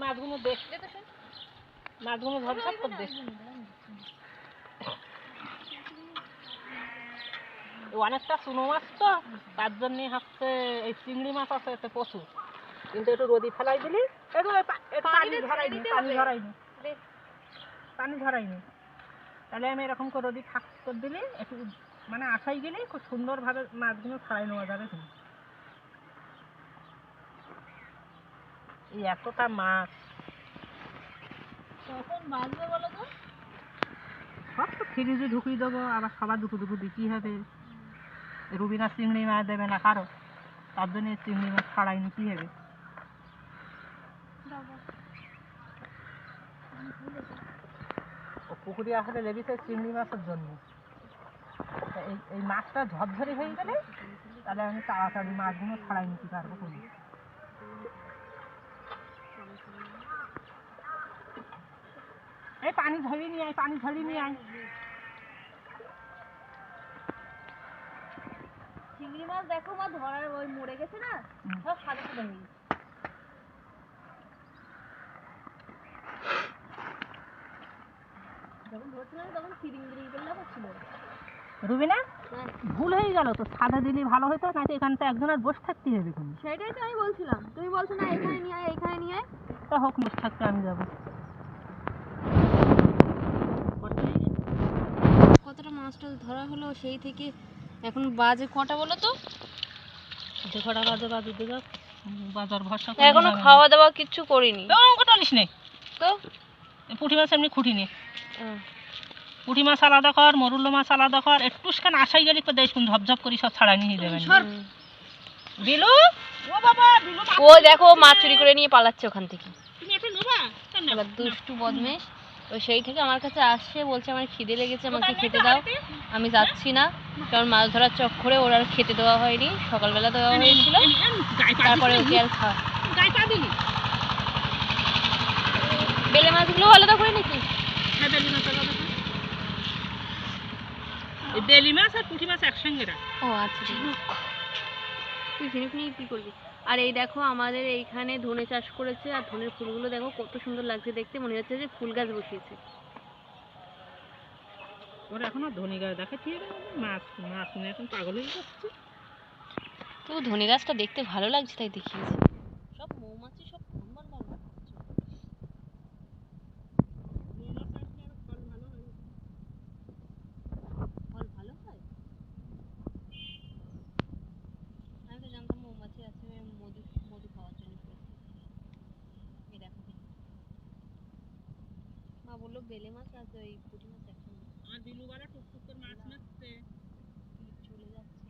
মাছগুলো দেখতে তো মাছগুলো ঝপঝপ করে দেখ অনেকটা চুনো মাছ তো তার জন্যে হচ্ছে এই চিংড়ি মাছ আছে এতে প্রচুর কিন্তু একটু রোদি ফেলাই দিলি পানি ঝরাইনি তাহলে আমি এরকম করে রোদি থাক করে দিলে একটু মানে আশাই গেলে খুব সুন্দরভাবে মাছগুলো ছাড়াই নেওয়া যাবে তুমি এই এতটা মাছ কখন বাজবে বলো তো সব তো ফ্রিজে ঢুকিয়ে দেবো আবার সবার দুটো দুটো দিতেই হবে রুবিনা চিংড়ি মাছ দেবে না কারো তার জন্য চিংড়ি মাছ ছাড়াই নিতেই হবে ও পুকুরে আসলে লেগেছে চিংড়ি মাছের জন্য এই মাছটা ঝরঝরে হয়ে গেলে তাহলে আমি তাড়াতাড়ি মাছগুলো ছাড়াই নিতে পারবো কোনো এই পানি ঝরিয়ে নিয়ে আয় চিংড়ি মাছ দেখো মা ধরার ওই মরে গেছে না সব সাদা সাদা হয়ে গেছে যখন ধরছিলাম তখন ফিরিং করলে করছিল রুবিনা ভুল হয়ে গেল তো সাদা দিলে ভালো হতো না এখানটা একজন আর বসে থাকতে হবে তুমি সেটাই তো আমি বলছিলাম তুমি বলছো না এখানে নিয়ে আয় তা হোক বসে থাকতে আমি যাবো কতটা মাছটা ধরা হলো সেই থেকে এখন বাজে কটা বলো তো কটা বাজে বাজার ভরসা এখনো খাওয়া দাওয়া কিচ্ছু করিনি টানিস নেই তো পুঁটি মাছ এমনি খুঁটি নে পুঁটি মাছ আলাদা কর মরুল্য মাছ আলাদা কর একটুখানি আশাই গেলে তো দেখুন ঝপঝপ করে সব ছাড়া নিয়ে দেবেন বিলু ও বাবা বিলু ও দেখো মাছ চুরি করে নিয়ে পালাচ্ছে ওখান থেকে তুমি এটা নেবা এবার দুষ্টু বদমেশ ও সেই থেকে আমার কাছে আসছে বলছে আমার খিদে লেগেছে আমাকে খেতে দাও আমি যাচ্ছি না কারণ মাছ ধরার চক্করে ওর আর খেতে দেওয়া হয়নি সকালবেলা দেওয়া হয়েছিল তারপরে ওকে আর খাওয়া বেলে মাছগুলো আলাদা করে নাকি বেলি মাছ আর পুঁটি মাছ একসঙ্গে রাখ ও আচ্ছা তুই ঝিনুক নিয়ে কি করবি আর এই দেখো আমাদের এইখানে ধনে চাষ করেছে আর ধনের ফুলগুলো দেখো কত সুন্দর লাগছে দেখতে মনে হচ্ছে যে ফুল গাছ বসিয়েছে ওরা এখনো ধনে গাছ দেখাচ্ছি মাছ নিয়ে এখন পাগল হয়ে যাচ্ছে তো ধনে গাছটা দেখতে ভালো লাগছে তাই দেখিয়েছি সব মৌমাছি সব ফল ভালো হয় আমি তো জানতাম মৌমাছি আছে মধু খাওয়ার জন্য এই দেখো মা বললো বেলে মাছ আছে ওই পুঁটি মাছ একসঙ্গে আর বিলুবালা টুকটুক করে মাছ মারছে চলে যাচ্ছে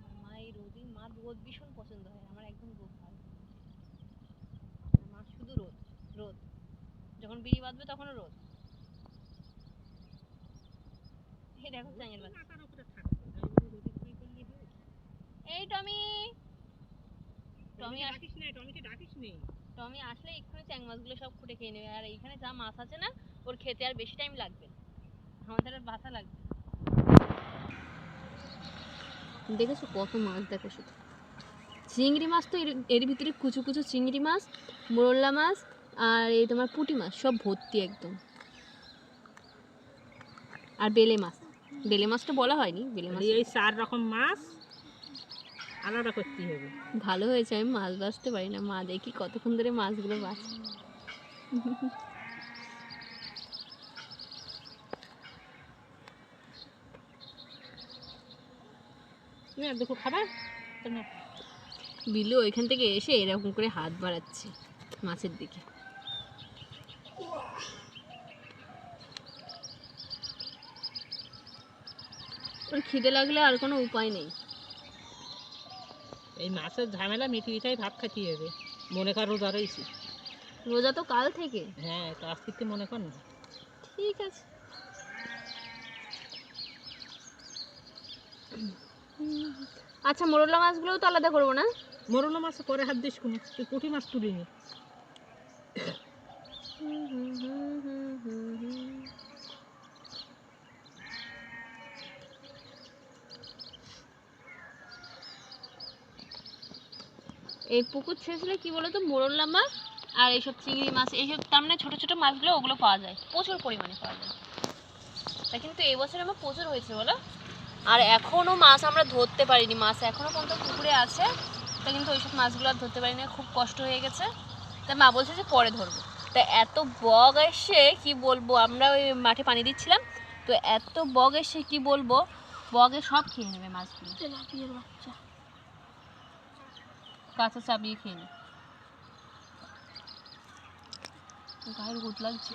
আর মা এই রোদ ভীষণ পছন্দ হয় আমার একদম রোদ ভালো মা শুধু রোদ যখন বিড়ি বাঁধবে তখনও রোদ এই দেখো চাঙের বাচ্চা এই টমি আসলে এক্ষুনি চ্যাং মাছগুলো সব খুঁটে খেয়ে নেবে আর এইখানে যা মাছ আছে না ওর খেতে আর বেশি টাইম লাগবে আমাদের আর বাসা লাগবে দেখেছো কত মাছ দেখো শুধু চিংড়ি মাছ তো এর ভিতরে কুচু কুচু চিংড়ি মাছ মোরলা মাছ আর এই তোমার পুঁটি মাছ সব ভর্তি একদম আর বেলে মাছটা বলা হয়নি বেলে মাছ এই 4 রকম মাছ আলাদা করতে হবে ভালো হয়েছে আমি মাছ বাছতে পারি না মা দেখি কতক্ষণ ধরে মাছগুলো বাছে দেখো খাবার বিলু ওইখান থেকে এসে এরকম করে হাত বাড়াচ্ছে মাছের দিকে ওর খিদে লাগলে আর কোনো উপায় নেই এই মাছের ঝামেলা মিটিয়েটাই ভাত খাইতে হবে মনে কর রোজা রয়েছে রোজা তো কাল থেকে হ্যাঁ তো আজকে মনে কর না ঠিক আছে আচ্ছা মোরলা মাছগুলোও তো আলাদা করবো না মোরলা মাছ পরে হাত দিস কোনো তুই পুঁটি মাছ তুলিনি এই পুকুর ছেড়েছিলে কি বলতো, মোরলা মাছ আর এইসব চিংড়ি মাছ, এইসব তার মানে ছোটো ছোটো মাছগুলো ওগুলো পাওয়া যায়, প্রচুর পরিমাণে পাওয়া যায়। তা কিন্তু এবছর আমার প্রচুর হয়েছে বলো। আর এখনও মাছ আমরা ধরতে পারিনি, মাছ এখনও পর্যন্ত পুকুরে আছে। তা কিন্তু ওইসব মাছগুলো আর ধরতে পারিনি, খুব কষ্ট হয়ে গেছে। তা মা বলছে যে পরে ধরবো। তা এত বগ এসে কি বলবো, আমরা ওই মাঠে পানি দিচ্ছিলাম তো এত বগ এসে কি বলবো, বগে সব খেয়ে নেবে মাছগুলো, বাচ্চা কাঁচা চাবিয়ে খেয়ে নেবে। গায়ের গুদ লাগছে।